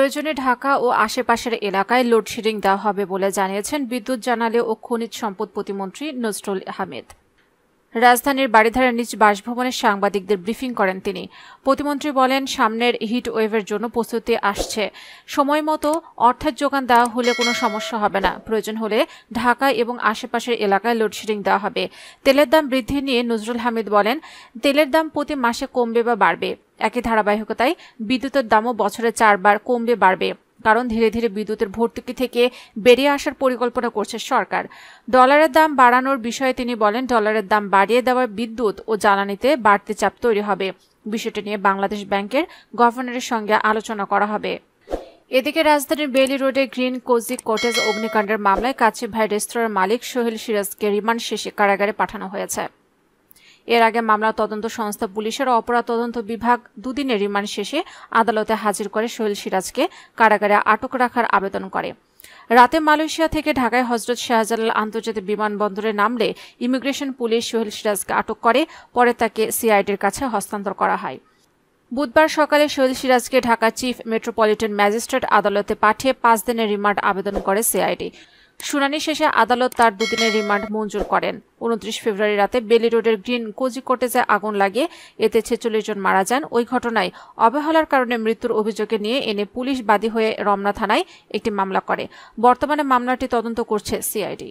প্রয়োজনে ঢাকা ও আশেপাশের এলাকায় লোডশেডিং দেওয়া হবে বলে জানিয়েছেন বিদ্যুৎ জ্বালানি ও খনিজ সম্পদ প্রতিমন্ত্রী নজরুল আহমেদ। রাজধানীর বারিধারার নিজ বাসভবনে সাংবাদিকদের ব্রিফিং করেন তিনি। প্রতিমন্ত্রী বলেন, সামনের হিট ওয়েভের জন্য প্রস্তুতি আসছে, সময় মতো অর্থের যোগান দেওয়া হলে কোনো সমস্যা হবে না। প্রয়োজন হলে ঢাকা এবং আশেপাশের এলাকায় লোডশেডিং দেওয়া হবে। তেলের দাম বৃদ্ধি নিয়ে নজরুল হামিদ বলেন, তেলের দাম প্রতি মাসে কমবে বা বাড়বে। একই ধারাবাহিকতায় বিদ্যুতের দামও বছরে 4 বার কমবে বাড়বে, কারণ ধীরে ধীরে বিদ্যুতের ভর্তুকি থেকে বেরিয়ে আসার পরিকল্পনা করছে সরকার। ডলারের দাম বাড়ানোর বিষয়ে তিনি বলেন, ডলারের দাম বাড়িয়ে দেওয়ার বিদ্যুৎ ও জ্বালানিতে বাড়তি চাপ তৈরি হবে। বিষয়টি নিয়ে বাংলাদেশ ব্যাংকের গভর্নরের সঙ্গে আলোচনা করা হবে। এদিকে রাজধানীর বেইলি রোডে গ্রিন কোজি কটেজ অগ্নিকাণ্ডের মামলায় কাচ্চি ভাই রেস্তোরাঁর মালিক সোহেল সিরাজকে রিমান্ড শেষে কারাগারে পাঠানো হয়েছে। এর আগে মামলার তদন্ত সংস্থা পুলিশের অপরাধ তদন্ত বিভাগ 2 দিনের রিমান্ড শেষে আদালতে হাজির করে সোহেল সিরাজকে কারাগারে আটক রাখার আবেদন করে। রাতে মালয়েশিয়া থেকে ঢাকায় হজরত শাহজালাল আন্তর্জাতিক বিমানবন্দরে নামলে ইমিগ্রেশন পুলিশ সোহেল সিরাজকে আটক করে, পরে তাকে সিআইডির কাছে হস্তান্তর করা হয়। বুধবার সকালে সোহেল সিরাজকে ঢাকা চিফ মেট্রোপলিটন ম্যাজিস্ট্রেট আদালতে পাঠিয়ে 5 দিনের রিমান্ড আবেদন করে সিআইডি। শুনানি শেষে আদালত তার 2 দিনের রিমান্ড মঞ্জুর করেন। 29 ফেব্রুয়ারি রাতে বেইলি রোডের গ্রিন কোজি কটেজে আগুন লাগে, এতে 46 জন মারা যান। ওই ঘটনায় অবহেলার কারণে মৃত্যুর অভিযোগে নিয়ে এনে পুলিশ বাদী হয়ে রমনা থানায় একটি মামলা করে। বর্তমানে মামলাটি তদন্ত করছে সিআইডি।